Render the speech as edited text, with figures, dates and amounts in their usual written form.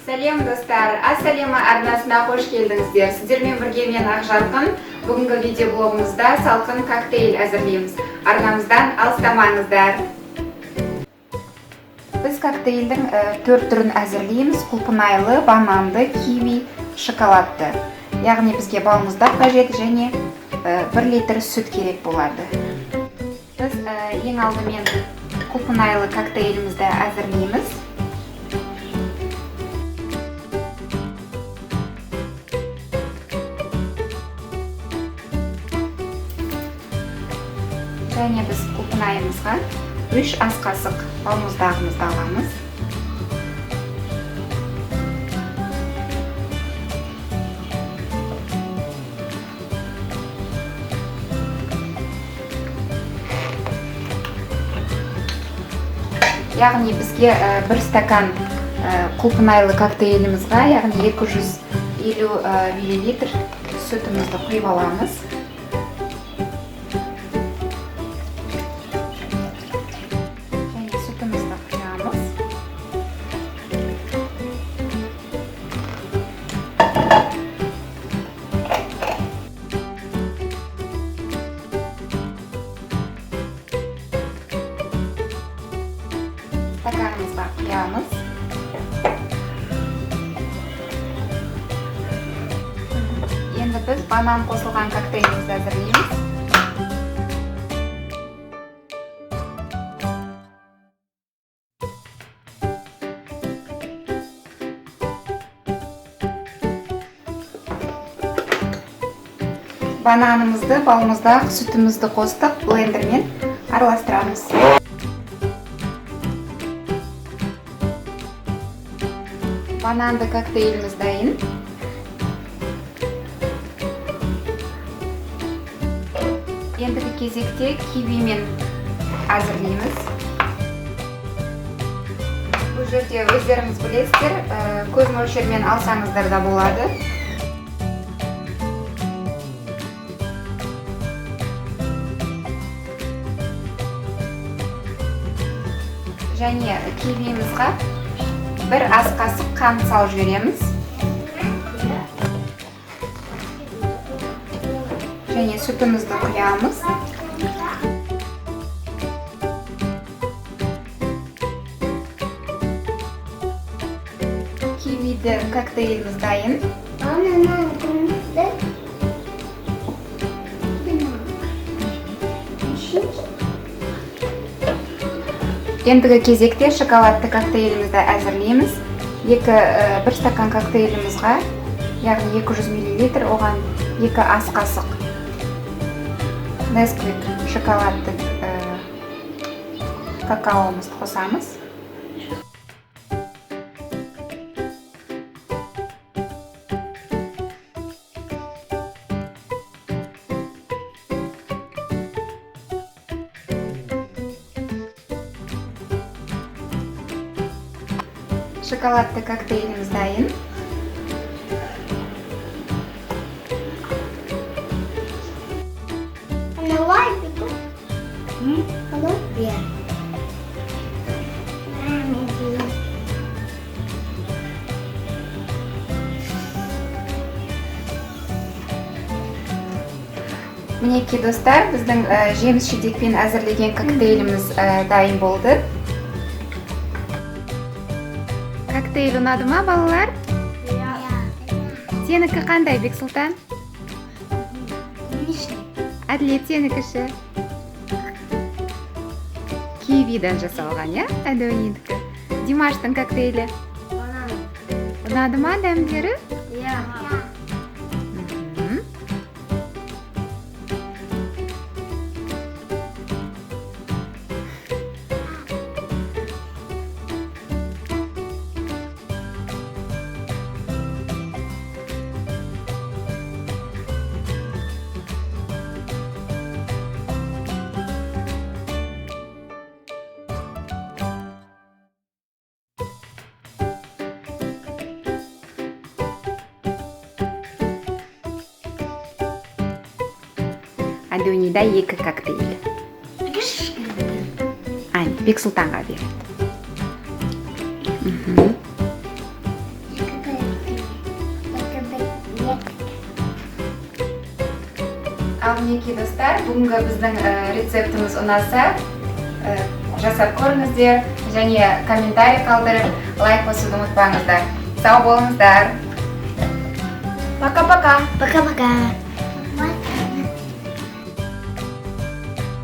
Сәлем достар, Ассалема арнасына қош келдіңіздер. Сіздермен бірге мен Ақжарқын. Бүгінгі видеоблогымызда салқын коктейль әзірлейміз. Арнамыздан алыстамаңыздар. Біз коктейльдің 4 түрін әзірлейміз. Құлпынайлы, бананды, киви, шоколадты. Яғни бізге балмұздақ қажет және 1 литр сүт керек болады. Біз ең алдымен құлпынайлы коктейлімізді әзірлейміз. Және біз құлпынайымызға 3 ас қасық балмұздағымызды аламыз. Яғни бізге 1 стакан құлпынайлы коктейлімізға, яғни 250 мл сүтімізді құйып аламыз. Стаканымызға құямыз. Енді біз банан қосылған коктейлімізді әзірлейміз. Бананымызды, балмұздақ, сүтімізді қостық, блендермен араластырамыз. Бананды коктейліміз дайын. Ендігі кезекте кивимен әзірлейміз. Бұл жерде өздеріңіз білесіздер, көз мөлшермен алсаңыздар да болады. Және кивимізға 1 ас қасық қант салып жібереміз. Және сүтімізді құямыз. Кивиді коктейліміз дайын. Ендігі кезекте шоколадты коктейлімізді әзірлейміз. 1 стакан коктейлімізға, яғни 200 мл, оған 2 ас қасық Несквик шоколадты какаомызды қосамыз. Шоколадты коктейліміз дайын. Мінекей достар, біздің жеміс-жидекпен әзірлеген коктейліміз дайын болды. Коктейль ұнады ма, балалар? Сенікі қандай, Бексұлтан? Әділет, сенікіші? Кивидан жасалған, я? Әділетікі. Димаштың коктейлі? Ұнады ма дәмдері? Андунида 2 коктейль. Бексұлтанға береді. ал мінекей достар, бүгінгі біздің рецептіміз ұнаса, жасап көріңіздер және комментарий қалдырып, лайк басуды ұмытпаңыздар. Сау болыңыздар. Пока-пока. Пока-пока.